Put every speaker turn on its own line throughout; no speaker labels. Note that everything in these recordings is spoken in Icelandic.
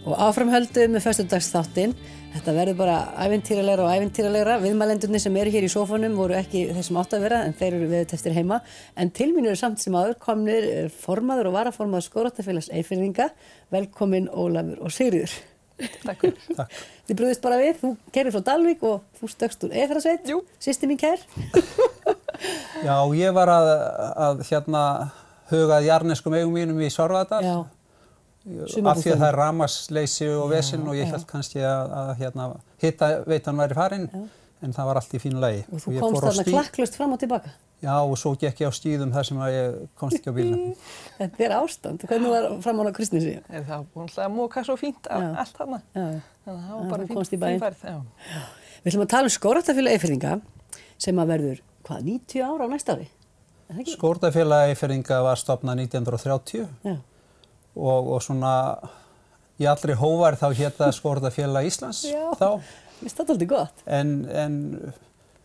Og áfram höldum með föstudagsþáttinn. Þetta verður bara ævintýralegra og ævintýralegra. Viðmælendurnir sem eru hér í sófanum voru ekki þeir sem áttu að vera, en þeir eru viðteftir heima. En til mín eru samt sem áður komnir formaður og varaformaður Skógræktarfélags Eyfirðinga. Velkomin Ólafur og Sigríður.
Takk fyrir.
Takk.
Þið brugðist bara við, þú keyrir frá Dalvík og þú stökkst úr Eyjafjarðarsveit.
Jú.
Systir mín kær.
Já, ég var að huga að jarðneskum eigum mínum í Svarfaðardal.
Já.
Af því að það er rafmagnsleysi og vesen og ég hélt kannski að hitaveitan væri farin, en það var allt í fínu lagi.
Og þú komst þarna klakklaust fram og tilbaka?
Já, og svo gekk ég á stíðum þar sem að ég komst ekki á bílnum.
Þetta er ástand. Hvernig var framan á Kristnesi?
Það var búin að moka svo fínt allt þarna. Þannig að það var bara fín færð.
Við ætlum að tala um Skógræktarfélag Eyfirðinga sem að verður, 90 ára á næsta ári?
Skógræktarfélag Eyfirðinga var stofnað 1930. Já. Og svona í allri hóvar þá hét það Skógræktarfélag Íslands þá.
Já, mér finnst þetta gott.
En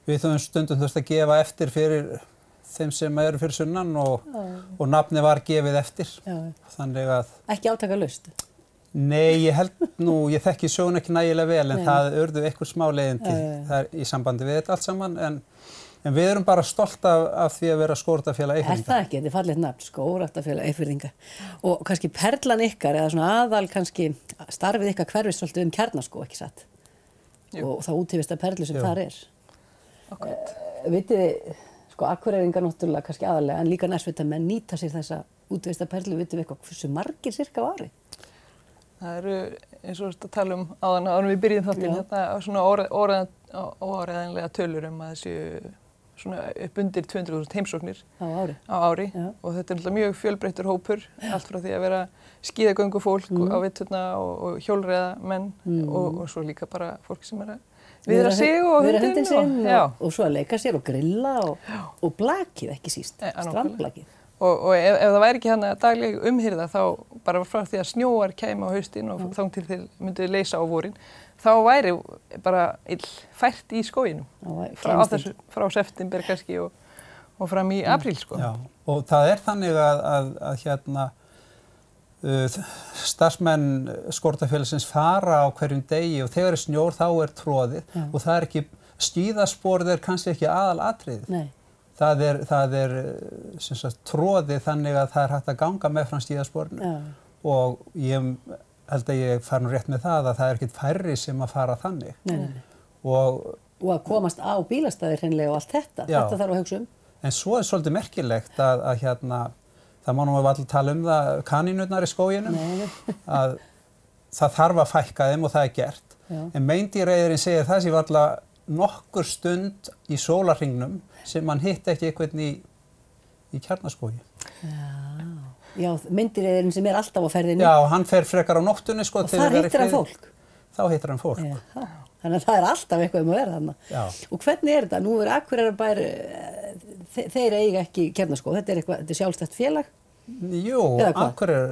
við höfum stundum þurft að gefa eftir fyrir þeim sem eru fyrir sunnan og nafni var gefið eftir. Já. Þannig að... Ekki
átakalaust?
Nei, ég þekki sögun ekki nægilega vel, en það urðu einhver smá leiðindi þar í sambandi við þetta allt saman, en við erum bara stolt af því að vera Skógræktarfélag Eyfirðinga.
Það ekki? Þetta er fallegt nafn, Skógræktarfélag Eyfirðinga. Og kannski perlan ykkar, eða svona aðal kannski starfið ykkar hverfist svolítið Kjarnaskóg, ekki satt? Jú. Og það útivista perlu sem þar er. Vitið þið, Akureyringar náttúrulega kannski aðalega, en líka nærsveitamenn nýta sér þessa útivista perlu, vitið við eitthvað, hversu margir cirka á ári?
Það eru, eins og að tala áður við byrjum þáttinn, þetta svona óáreiðanlega tölur að þessu svona upp undir 200.000 heimsóknir á ári. Og þetta er náttúrulega mjög fjölbreyttur hópur, allt frá því að vera skíðagöngufólk á vitturna og hjólreiðamenn og svo líka bara fólk sem er að viðra sig og hundinn
og svo að leika sér og grilla og blakið ekki síst, strandblakið.
Og ef það væri ekki hana dagleg umhirða þá bara frá því að snjóar kæmi á haustin og þang til þeir myndu leysa á vorin, þá væri bara fært í skóginum frá september kannski og fram í apríl sko.
Já, og það er þannig að starfsmenn Skógræktarfélagsins fara á hverjum degi og þegar er snjór þá er troðið og það er ekki, skíðasporið er kannski ekki aðalatriðið. Nei. Það er sem sagt troðið þannig að það er hægt að ganga með frá skíðasporinu og ég held að ég fari nú rétt með það að það er ekkert færri sem að fara þannig. Nei. Og að komast á bílastæði hreinlega og allt þetta. Já. Þetta þarf að hugsa um. En svo er svolítið merkilegt að það má nú allir tala um það, kanínurnar í skóginum, að það þarf að fækka þeim og það er gert. Já. En meindýraeyðirinn segir það sem varla nokkur stund í sólarhringnum sem mann hitt ekki einhvern í Kjarnaskógi. Já, meindýraeyðirinn sem er alltaf á ferðinni. Já, hann fer frekar á nóttunni sko. Og þar hittir hann fólk? Þá hittir hann fólk. Já. Þannig að það er alltaf eitthvað að vera þarna. Já. Og hvernig er þetta? Nú er Akureyrarbær, þeir eiga ekki Kjarnaskóg. Þetta er sjálfstætt félag? Jú,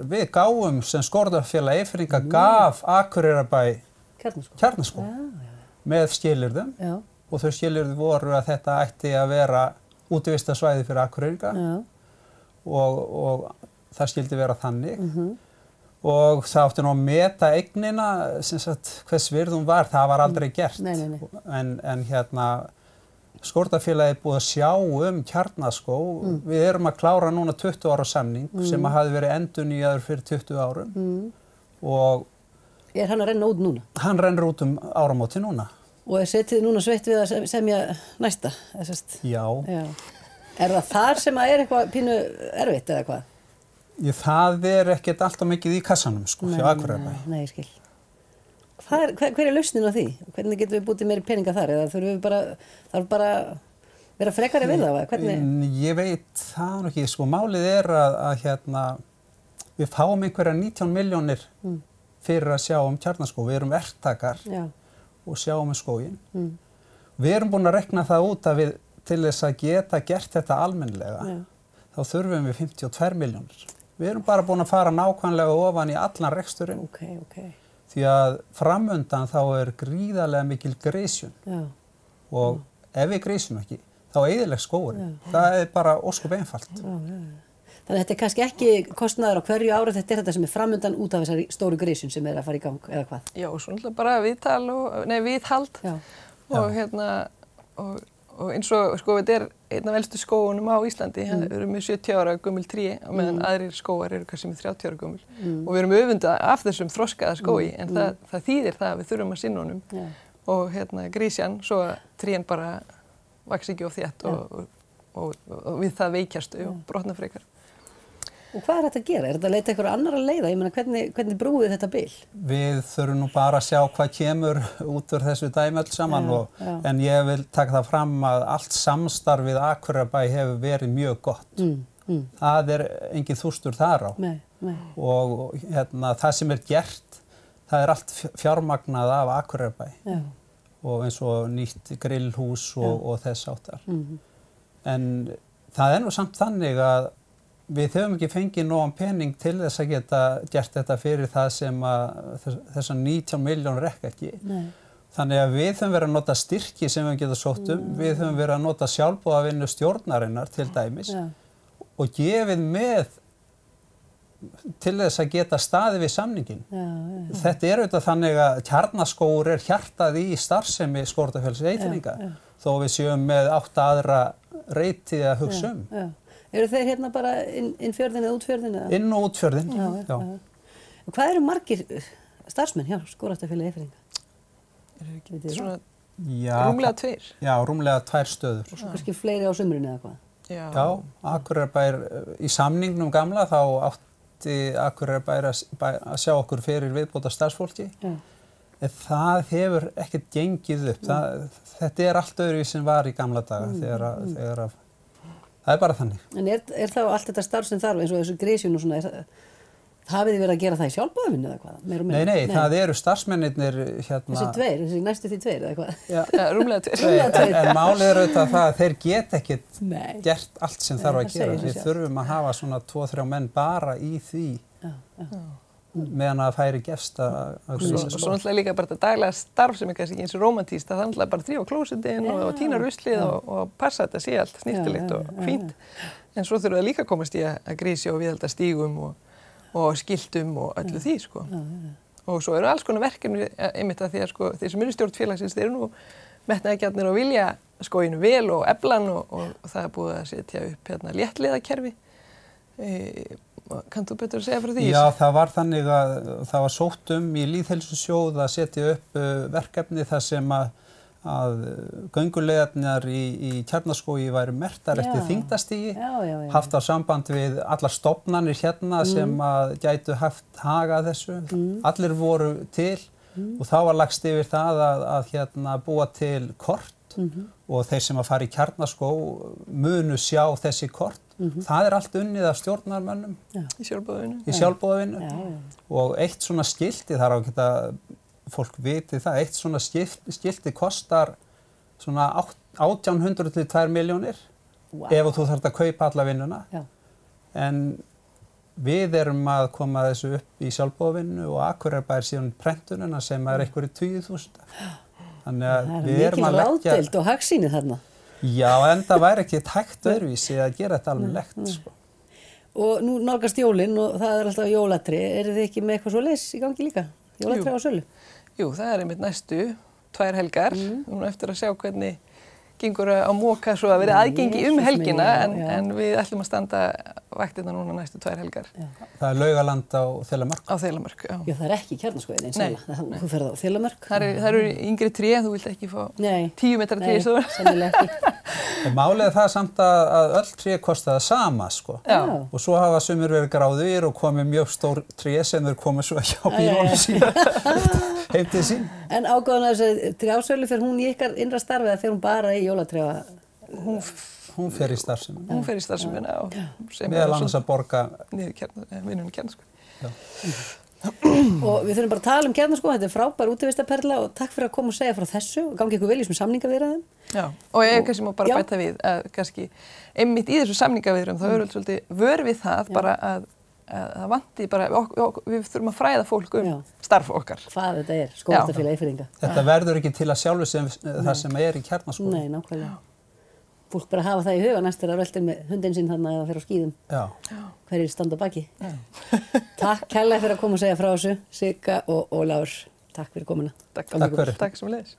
við gáum sem Skógræktarfélag Eyfirðinga gaf Akureyrarbær Kjarnaskóg með skilyrðum og þau skilyrði voru að þetta ætti að vera útivistarsvæði fyrir Akureyringa og það skildi vera þannig. Og það átti nú að meta eignina, sem sagt, hvers virði hún var, það var aldrei gert. Nei. En Skógræktarfélagið er búið að sjá Kjarnaskóg. Við erum að klára núna 20 ára samning sem hafði verið endurnýjaður fyrir 20 árum. Og er hann að renna út núna? Hann rennur út áramóti núna. Og er setið núna sveitt við að semja næsta? Já. Er það þar sem er eitthvað pínu erfitt eða hvað? Það er ekkert alltaf mikið í kassanum, sko, hjá Akureyrarbæ. Nei, ég skil. Hver er lausnin á því? Hvernig getum við bútið meiri peninga þar? Eða þarf bara vera frekari við það? Hvernig? Ég veit það nú ekki, sko, málið er að við fáum einhverja 19 milljónir fyrir að sjá Kjarnaskóg. Við erum verktakar og sjáum skóginn. Við erum búin að rekna það út að til þess að geta gert þetta almennilega, þá þurfum við 52 milljónir. Við erum bara búin að fara nákvæmlega ofan í allan reksturinn. Því að framundan þá er gríðarlega mikil grisjun. Og ef við grisjum ekki, þá eyðilegst skógurinn. Það bara ósköp einfalt.
Þannig að þetta kannski ekki kostnaður á hverju ári, þetta þetta sem framundan út af þessari stóru grísun sem að fara í gang, eða hvað?
Já, og svo bara viðhald og eins og þetta einn af elstu skógunum á Íslandi, við erum með 70 ára gömul tré á meðan aðrir skógar eru kannski með 30 ára gömul og við erum öfundað af þessum þroskaða skógi en það þýðir það að við þurfum að sinna honum og grísjan svo að trén bara vaxi ekki of þétt og við það veikjastu og brotna frekar.
Og hvað þetta að gera? Þetta að leita einhverja annara leiða? Ég meina, hvernig brúið þetta bil?
Við þurfum nú bara að sjá hvað kemur út úr þessu dæmi öll saman en ég vil taka það fram að allt samstarfið Akureyrarbæ hefur verið mjög gott. Það engin þústur þar á. Og það sem gert, það allt fjármagnað af Akureyrarbæ. Og eins og nýtt grillhús og þess áttar. En það nú samt þannig að við höfum ekki fengið nógan pening til þess að geta gert þetta fyrir það sem þessar 19 miljónir ekki. Þannig að við höfum verið að nota styrki sem við getum sótt við höfum verið að nota sjálfboðavinnu stjórnarinnar til dæmis og gefið með til þess að geta staðið við samningin. Þetta auðvitað þannig að Kjarnaskógur hjartað í starfsemi Skógræktarfélags Eyfirðinga þó við séum með 8 aðra reiti að hugsa
Eru þeir hérna bara inn fjörðin eða út fjörðin?
Inn og út fjörðin, já.
Hvað eru margir starfsmenn hjá Skógræktarfélagi Eyfirðinga?
Eru ekki svona rúmlega 2? Já,
rúmlega 2 stöður.
Og svo kannski fleiri á sumrinu eða hvað?
Já, Akureyrarbær í samningnum gamla þá átti Akureyrarbær að sjá okkur fyrir viðbótar starfsfólki. En það hefur ekkert gengið upp. Þetta allt öðruvísi sem var í gamla daga þegar það bara þannig. En
þá allt þetta starf sem þarf eins og þessu grísjun og svona, hafið þið verið að gera það í sjálfboðavinnu eða hvað?
Nei, það eru starfsmennirnir
Þessi næstu því 2 eða hvað?
Já, rúmlega 2.
En málið auðvitað það að þeir geta ekkert gert allt sem þarf að gera. Við þurfum að hafa svona 2-3 menn bara í því meðan að færi gefst að grísa
skóg. Svo náttúrulega líka bara þetta daglega starf sem kannski ekki eins og romantískt, það náttúrulega bara þrífa klósettinn og tína ruslið og passa þetta sé allt snyrtilegt og fínt. En svo þurfum við líka að komast í að grísja og viðhalda stígum og skiltum og öllu því sko. Og svo eru alls konar verkefni einmitt að því að þeir sem eru stjórn félagsins, þeir eru nú metnaðargjarnir og vilja skóginu vel og eflan og það búið að setja upp léttliðakerfi. Kannt þú betur að segja frá því?
Já, það var þannig að það var sótt í lýðheilsusjóð að setja upp verkefni þar sem að gönguleiðarnar í Kjarnaskógi væru merktar eftir þyngdarstigi, haft á samband við allar stofnanir hérna sem að gætu haft hag að þessu. Allir voru til og þá var lagst yfir það að búa til kort og þeir sem að fara í Kjarnaskóg munu sjá þessi kort. Það allt unnið af stjórnarmönnum
í
sjálfboðavinnu og eitt svona skilti þar á geta fólk viti það, eitt svona skilti kostar svona 1800 til 2 milljónir ef þú þarft að kaupa alla vinnuna en við erum að koma þessu upp í sjálfboðavinnu og Akureyrarbær síðan prentununa sem einhverju 20.000 þannig að við erum að leggja
mikil ráðdeild og hagsýni þarna.
Já, en það væri ekki hægt öðruvísi að gera þetta almennilegt, sko.
Og nú nálgast jólin og það alltaf jólatri. Eru þið ekki með eitthvað svoleiðis í gangi líka? Jólatri á sölu?
Jú, það einmitt næstu 2 helgar. Nú eftir að sjá hvernig gengur að moka svo að vera aðgengi helgina en við ætlum að standa vaktina núna næstu 2 helgar.
Það Laugaland á Þelamörk?
Á Þelamörk, já.
Já, það ekki Kjarnaskógið eins og þú ferð á Þelamörk.
Það eru yngri tré, þú vilt ekki fá 10 metra tré.
Nei, sennilega ekki.
Málið það samt að öll tré kosta það sama, sko. Og svo hafa sumir verið gráðir og komið mjög stór tré sem þeir komið svo hjá bílunum sín. Heim til sín. En
ágóðan af þessu trjásölu fer hún í ykkar innra starfi eða fer hún bara í jólatrefa?
Hún fer í starfsemi.
Hún fer í starfsemina og
meðal annars að borga
vinnunni Kjarnaskóg.
Og við þurfum bara að tala Kjarnaskóg, þetta frábær útivistarperla og takk fyrir að koma og segja frá þessu og gangi ykkur vel í þessum samningaviðræðum.
Já, og ég kannski má bara bæta við að kannski einmitt í þessu samningaviðræðum þá erum við svolítið vör við það bara að það vanti bara, við þurfum að fræða fólk starf okkar.
Hvað þetta Skógræktarfélag Eyfirðinga.
Þetta verður ekki til að sjálfu sem það sem í Kjarnaskógi.
Nei, nákvæmlega. fólk bara hafa það í huga næst þegar það röltir með hundin sinn þarna eða fer á skíðum.
Já.
Hverjir standa á baki. Takk kærlega fyrir að koma og segja frá þessu, Sigga og Ólafur. Takk fyrir komuna.
Takk fyrir. Takk sem leiðis.